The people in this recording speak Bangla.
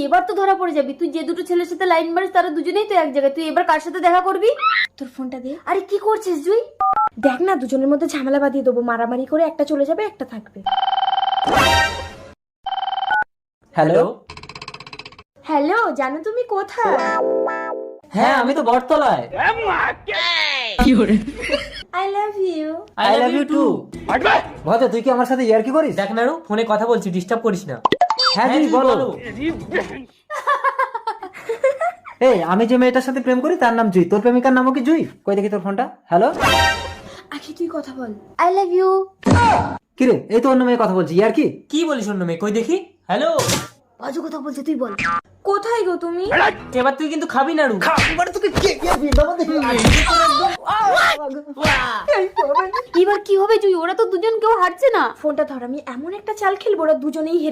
এবার তো ধরা পড়ে যাবি। তুই যে দুটো ছেলের সাথে লাইন মারিস তারা দুজনেই তো এক জায়গায়। তুই এবার কার সাথে দেখা করবি? তোর ফোনটা দে। আরে কি করছিস তুই? দেখ না, দুজনের মধ্যে ঝামেলা বাঁধিয়ে দেবো, মারামারি করে একটা চলে যাবে একটা থাকবে। হ্যালো। হ্যালো, জানো তুমি কোথায়? হ্যাঁ, আমি তো বটতলায়। I love you. I love you too. ভদ্র, তুই কি আমার সাথে ইয়ার্কি করিস? দেখ নাড়ু, ফোনে কথা বলছি, ডিস্টার্ব করিস না। হ্যাঁ জি বলো। এই, আমি যে মেয়েটার সাথে প্রেম করি তার নাম জুই। তোর প্রেমিকার নামও কি জুই? কই দেখি তোর ফোনটা। হ্যালো। আখি তুই কথা বল। I love you. কিরে, এই তো অন্য মেয়ে কথা বলছি। ইয়ার্কি কি বলিস অন্য মেয়ে? কই দেখি। হ্যালো। বাজু কথা বলছে, তুই বল। কোথায় গো তুমি? এবার তুই কিন্তু খাবি নাড়ু। এবার কি হবে জুই? ওরা তো দুজন কেউ হারছে না। ফোনটা ধর, আমি এমন একটা চাল খেলবো ওরা দুজনেই হেরে